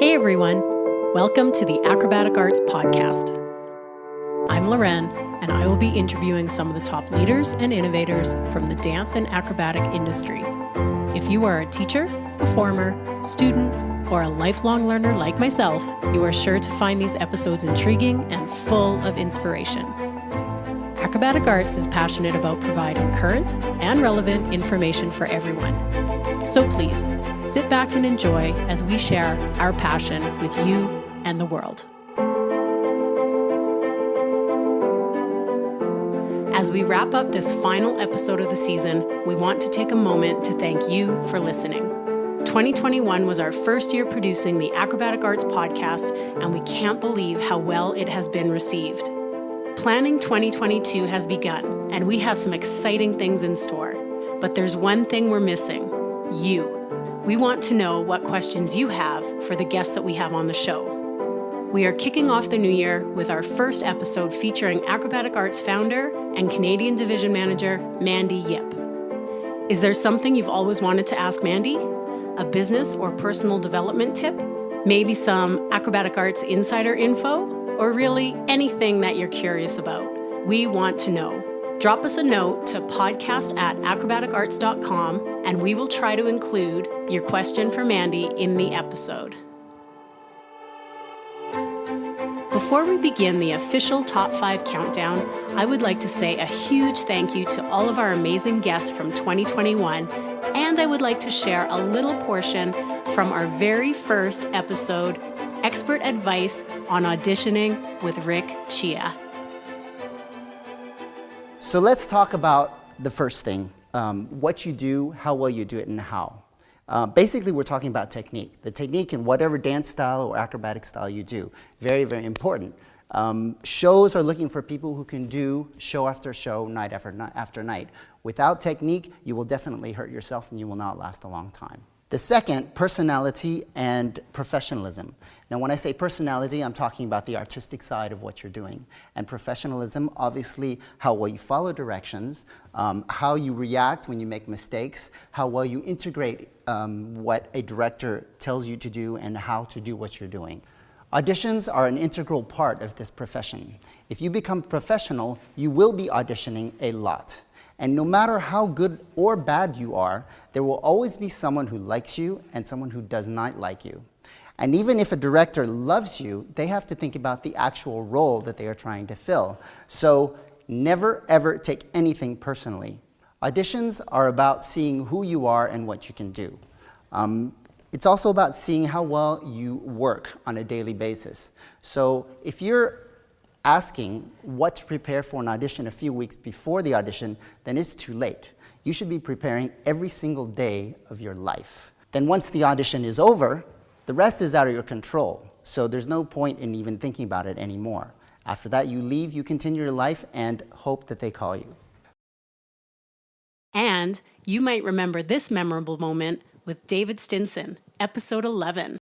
Hey everyone, welcome to the Acrobatic Arts Podcast. I'm Loren, and I will be interviewing some of the top leaders and innovators from the dance and acrobatic industry. If you are a teacher, performer, student, or a lifelong learner like myself, you are sure to find these episodes intriguing and full of inspiration. Acrobatic Arts is passionate about providing current and relevant information for everyone. So please, sit back and enjoy as we share our passion with you and the world. As we wrap up this final episode of the season, we want to take a moment to thank you for listening. 2021 was our first year producing the Acrobatic Arts Podcast, and we can't believe how well it has been received. Planning 2022 has begun, and we have some exciting things in store. But there's one thing we're missing: you. We want to know what questions you have for the guests that we have on the show. We are kicking off the new year with our first episode featuring Acrobatic Arts founder and Canadian Division Manager, Mandy Yip. Is there something you've always wanted to ask Mandy? A business or personal development tip? Maybe some Acrobatic Arts insider info? Or really anything that you're curious about? We want to know. Drop us a note to podcast@acrobaticarts.com, and we will try to include your question for Mandy in the episode. Before we begin the official Top 5 countdown, I would like to say a huge thank you to all of our amazing guests from 2021, and I would like to share a little portion from our very first episode, Expert Advice on Auditioning with Tjia. So let's talk about the first thing, what you do, how well you do it, and how. Basically, we're talking about technique. The technique in whatever dance style or acrobatic style you do. Very, very important. Shows are looking for people who can do show after show, night after night. Without technique, you will definitely hurt yourself and you will not last a long time. The second, personality and professionalism. Now, when I say personality, I'm talking about the artistic side of what you're doing. And professionalism, obviously, how well you follow directions, how you react when you make mistakes, how well you integrate what a director tells you to do and how to do what you're doing. Auditions are an integral part of this profession. If you become professional, you will be auditioning a lot. And no matter how good or bad you are, there will always be someone who likes you and someone who does not like you. And even if a director loves you, they have to think about the actual role that they are trying to fill. So never, ever take anything personally. Auditions are about seeing who you are and what you can do. It's also about seeing how well you work on a daily basis. So if you're asking what to prepare for an audition a few weeks before the audition, then it's too late. You should be preparing every single day of your life. Then once the audition is over, the rest is out of your control. So there's no point in even thinking about it anymore. After that, you leave, you continue your life, and hope that they call you. And you might remember this memorable moment with David Stinson, episode 11.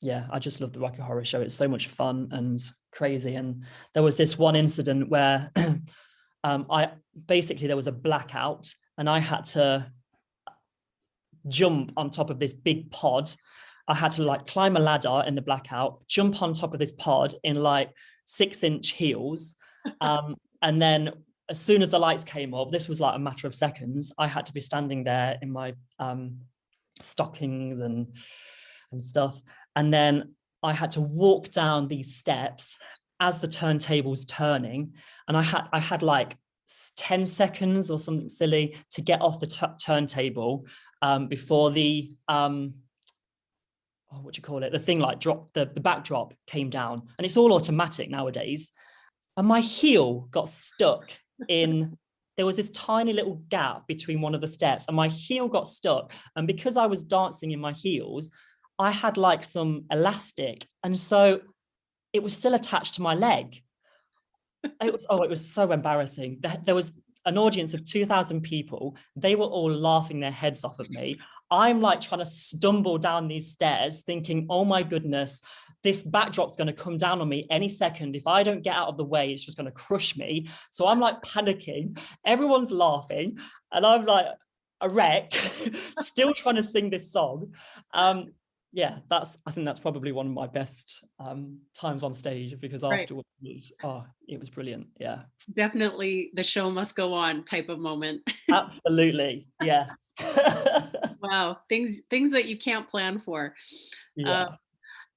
Yeah, I just love the Rocky Horror Show. It's so much fun and crazy. And there was this one incident where there was a blackout and I had to jump on top of this big pod. I had to climb a ladder in the blackout, jump on top of this pod in 6-inch heels. And then as soon as the lights came up, this was a matter of seconds, I had to be standing there in my stockings and stuff. And then I had to walk down these steps as the turntable's turning. And I had 10 seconds or something silly to get off the turntable before the, the thing dropped, the backdrop came down. And it's all automatic nowadays. And my heel got stuck there was this tiny little gap between one of the steps and my heel got stuck. And because I was dancing in my heels, I had some elastic, and so it was still attached to my leg. It was so embarrassing. There was an audience of 2,000 people. They were all laughing their heads off at me. I'm trying to stumble down these stairs thinking, oh my goodness, this backdrop's going to come down on me any second. If I don't get out of the way, it's just going to crush me. So I'm panicking. Everyone's laughing. And I'm a wreck, still trying to sing this song. yeah, I think that's probably one of my best times on stage, because afterwards it was brilliant. Yeah, Definitely the show must go on type of moment. absolutely. Yes. Wow, things that you can't plan for. Yeah.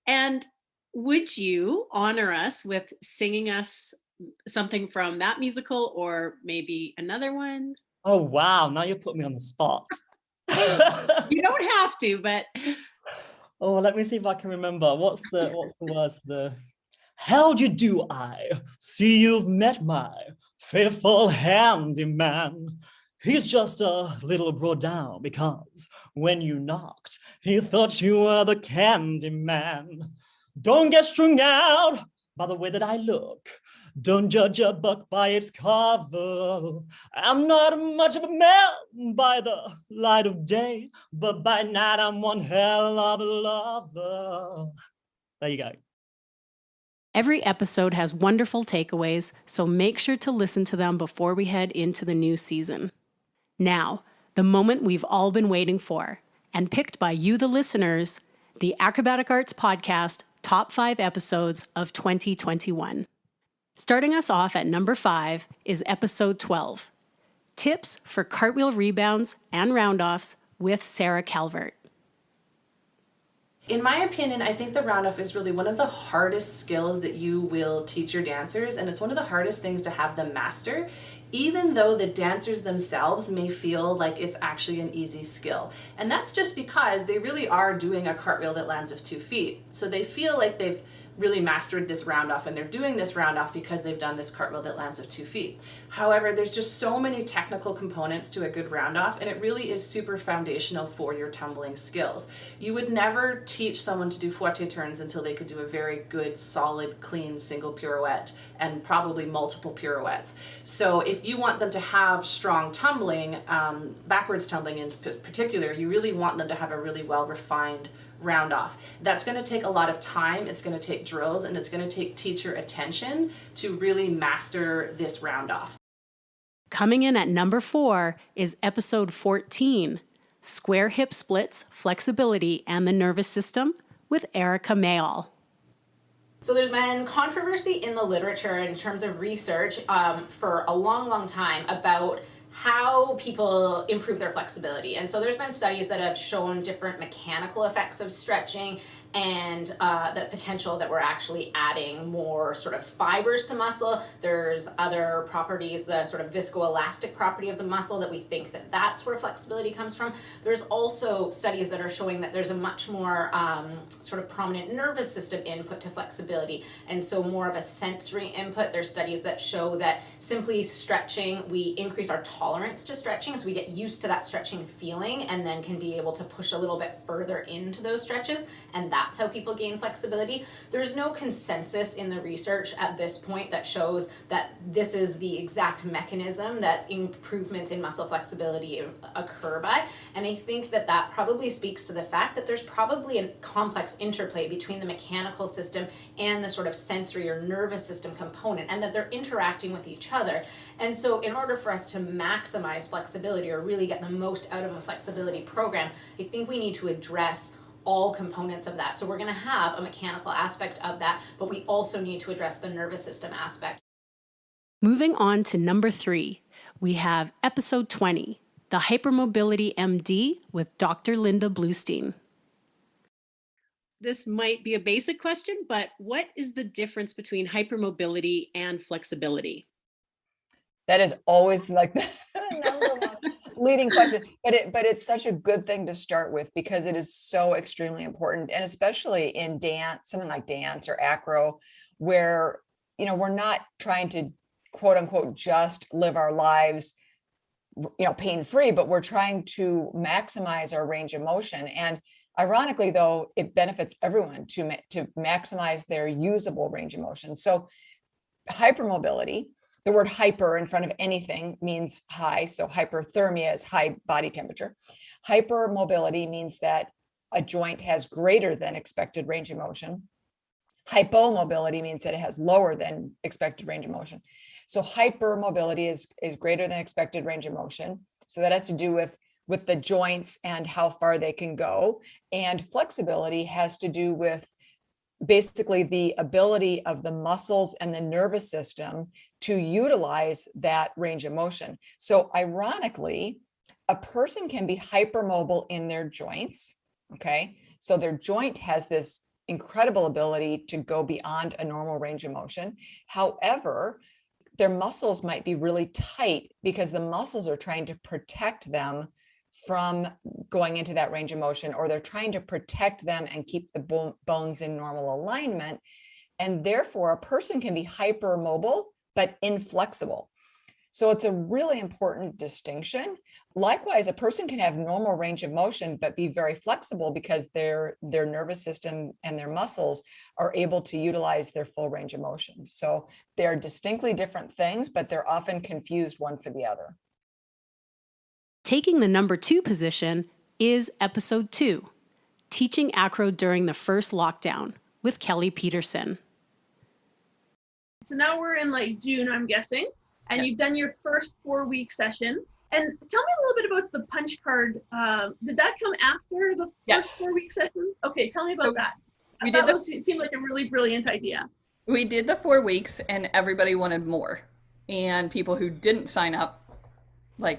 And would you honor us with singing us something from that musical, or maybe another one? Oh wow, now you're putting me on the spot. You don't have to, but Oh, let me see if I can remember. What's the words for the how do you do? I see you've met my faithful handyman. He's just a little brought down because when you knocked, he thought you were the candy man. Don't get strung out by the way that I look. Don't judge a book by its cover. I'm not much of a man by the light of day, but by night I'm one hell of a lover. There you go. every episode has wonderful takeaways, so make sure to listen to them before we head into the new season. Now, the moment we've all been waiting for, and picked by you, the listeners, the Acrobatic Arts Podcast Top 5 Episodes of 2021. Starting us off at number 5 is episode 12, Tips for Cartwheel Rebounds and Roundoffs with Sarah Calvert. In my opinion, I think the roundoff is really one of the hardest skills that you will teach your dancers, and it's one of the hardest things to have them master, even though the dancers themselves may feel like it's actually an easy skill. And that's just because they really are doing a cartwheel that lands with 2 feet. So they feel like they've really mastered this roundoff, and they're doing this roundoff because they've done this cartwheel that lands with 2 feet. However, there's just so many technical components to a good roundoff, and it really is super foundational for your tumbling skills. You would never teach someone to do fouette turns until they could do a very good, solid, clean single pirouette and probably multiple pirouettes. So if you want them to have strong tumbling, backwards tumbling in particular, you really want them to have a really well-refined round off. That's going to take a lot of time, it's going to take drills, and it's going to take teacher attention to really master this round off. Coming in at number 4 is episode 14, Square Hip Splits, Flexibility, and the Nervous System with Erika Mayall. So there's been controversy in the literature in terms of research for a long time about how people improve their flexibility. And so there's been studies that have shown different mechanical effects of stretching and the potential that we're actually adding more sort of fibers to muscle. There's other properties, the sort of viscoelastic property of the muscle, that we think that that's where flexibility comes from. There's also studies that are showing that there's a much more sort of prominent nervous system input to flexibility, and so more of a sensory input. There's studies that show that simply stretching, we increase our tolerance to stretching, so we get used to that stretching feeling and then can be able to push a little bit further into those stretches, and that's how people gain flexibility. There's no consensus in the research at this point that shows that this is the exact mechanism that improvements in muscle flexibility occur by, and I think that that probably speaks to the fact that there's probably a complex interplay between the mechanical system and the sort of sensory or nervous system component, and that they're interacting with each other. And so in order for us to maximize flexibility or really get the most out of a flexibility program, I think we need to address all components of that. So we're going to have a mechanical aspect of that, but we also need to address the nervous system aspect. Moving on to number 3, we have episode 20, the Hypermobility MD with Dr. Linda Bluestein. This might be a basic question, but what is the difference between hypermobility and flexibility? That is always like the number one leading question, but it's such a good thing to start with because it is so extremely important, and especially in dance, something like dance or acro, where we're not trying to quote unquote just live our lives pain free, but we're trying to maximize our range of motion. And ironically, though, it benefits everyone to maximize their usable range of motion. So hypermobility, the word hyper in front of anything means high. So hyperthermia is high body temperature. Hypermobility means that a joint has greater than expected range of motion. Hypomobility means that it has lower than expected range of motion. So hypermobility is greater than expected range of motion. So that has to do with with the joints and how far they can go. And flexibility has to do with basically the ability of the muscles and the nervous system to utilize that range of motion. So ironically, a person can be hypermobile in their joints. Okay. So their joint has this incredible ability to go beyond a normal range of motion. However, their muscles might be really tight because the muscles are trying to protect them from going into that range of motion, or they're trying to protect them and keep the bones in normal alignment. And therefore, a person can be hypermobile, but inflexible. So it's a really important distinction. Likewise, a person can have normal range of motion, but be very flexible because their nervous system and their muscles are able to utilize their full range of motion. So they're distinctly different things, but they're often confused one for the other. Taking the number 2 position is episode 2, Teaching Acro During the First Lockdown with Kelly Peterson. So now we're in like June, I'm guessing, and you've done your first 4-week session. And tell me a little bit about the punch card. Did that come after the first 4-week session? Okay, tell me about that. It seemed like a really brilliant idea. We did the 4 weeks and everybody wanted more. And people who didn't sign up,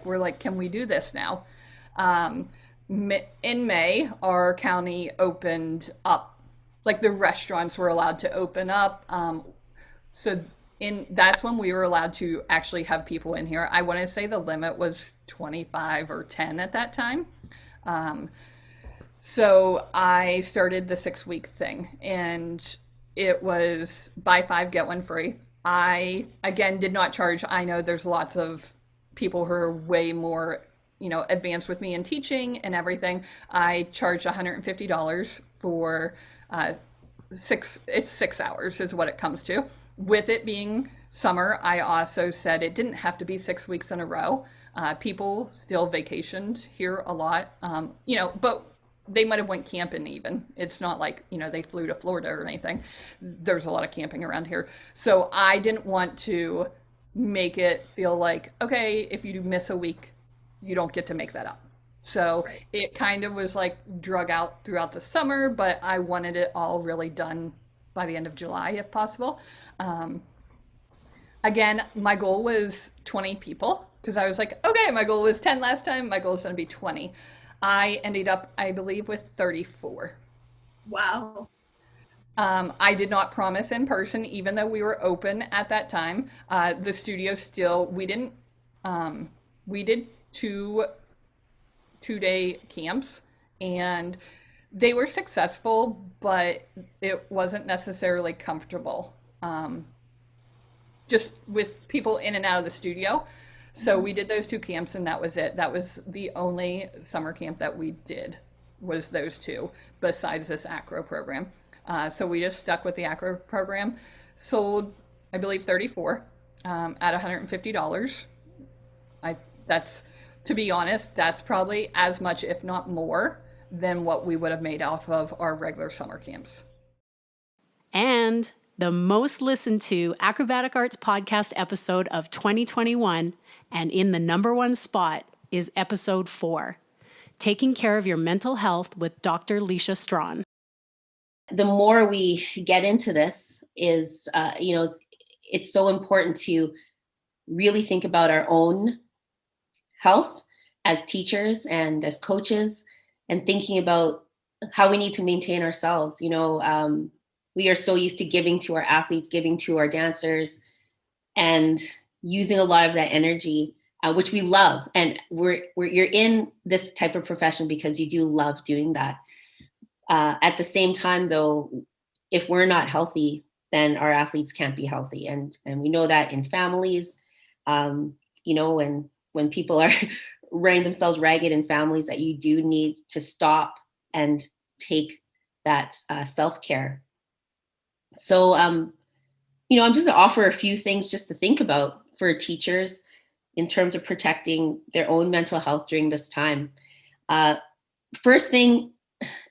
we're like, can we do this now? In May, our county opened up, the restaurants were allowed to open up. That's when we were allowed to actually have people in here. I want to say the limit was 25 or 10 at that time. So I started the 6-week thing, and it was buy 5, get 1 free. I, again, did not charge. I know there's lots of people who are way more, advanced with me in teaching and everything. I charged $150 for 6 hours is what it comes to. With it being summer, I also said it didn't have to be 6 weeks in a row. People still vacationed here a lot, but they might have went camping even. It's not like, they flew to Florida or anything. There's a lot of camping around here. So I didn't want to make it feel like, okay, if you miss a week, you don't get to make that up. So it kind of was drug out throughout the summer, but I wanted it all really done by the end of July, if possible. Again, my goal was 20 people because I was like, okay, my goal was 10 last time. My goal is going to be 20. I ended up, I believe, with 34. Wow. I did not promise in person, even though we were open at that time. The studio still, we did 2-day camps, and they were successful, but it wasn't necessarily comfortable, just with people in and out of the studio. So we did those 2 camps, and that was it. That was the only summer camp that we did, was those 2, besides this Acro program. So we just stuck with the Acro program, sold, I believe, 34 at $150. That's, to be honest, that's probably as much, if not more, than what we would have made off of our regular summer camps. And the most listened to Acrobatic Arts Podcast episode of 2021, and in the number 1 spot, is episode 4, Taking Care of Your Mental Health with Dr. Leisha Strachan. The more we get into this is, it's so important to really think about our own health as teachers and as coaches, and thinking about how we need to maintain ourselves. We are so used to giving to our athletes, giving to our dancers, and using a lot of that energy, which we love. And you're in this type of profession because you do love doing that. At the same time, though, if we're not healthy, then our athletes can't be healthy. And we know that in families, when people are running themselves ragged in families, that you do need to stop and take that self-care. So, I'm just going to offer a few things just to think about for teachers in terms of protecting their own mental health during this time. First thing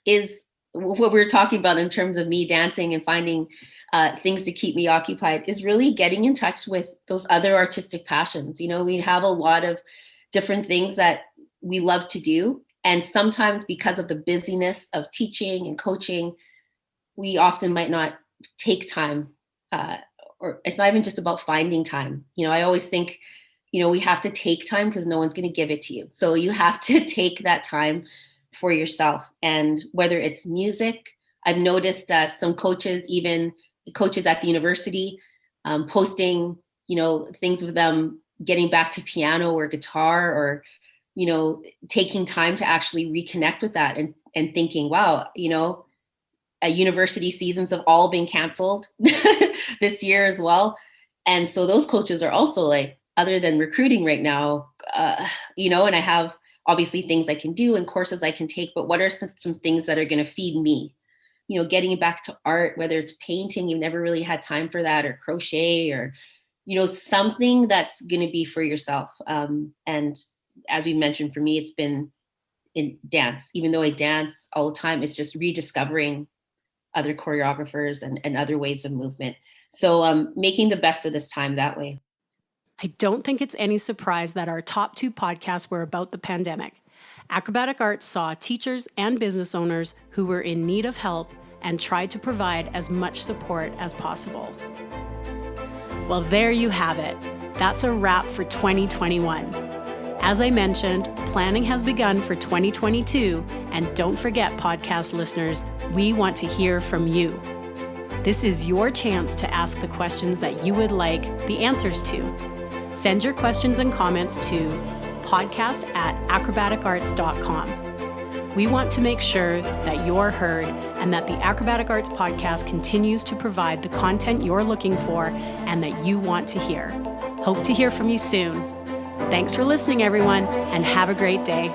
is what we were talking about in terms of me dancing and finding things to keep me occupied, is really getting in touch with those other artistic passions. We have a lot of different things that we love to do. And sometimes because of the busyness of teaching and coaching, we often might not take time, or it's not even just about finding time. I always think, we have to take time because no one's going to give it to you. So you have to take that time for yourself. And whether it's music, I've noticed some coaches, even coaches at the university, posting, things of them getting back to piano or guitar, or, taking time to actually reconnect with that and thinking, wow, university seasons have all been canceled this year as well. And so those coaches are also like, other than recruiting right now, and I have obviously things I can do and courses I can take, but what are some things that are going to feed me? Getting back to art, whether it's painting, you've never really had time for that, or crochet, or, something that's going to be for yourself. And as we mentioned, for me, it's been in dance. Even though I dance all the time, it's just rediscovering other choreographers and other ways of movement. So making the best of this time that way. I don't think it's any surprise that our top 2 podcasts were about the pandemic. Acrobatic Arts saw teachers and business owners who were in need of help and tried to provide as much support as possible. Well, there you have it. That's a wrap for 2021. As I mentioned, planning has begun for 2022, and don't forget, podcast listeners, we want to hear from you. This is your chance to ask the questions that you would like the answers to. Send your questions and comments to podcast@acrobaticarts.com. We want to make sure that you're heard and that the Acrobatic Arts Podcast continues to provide the content you're looking for and that you want to hear. Hope to hear from you soon. Thanks for listening, everyone, and have a great day.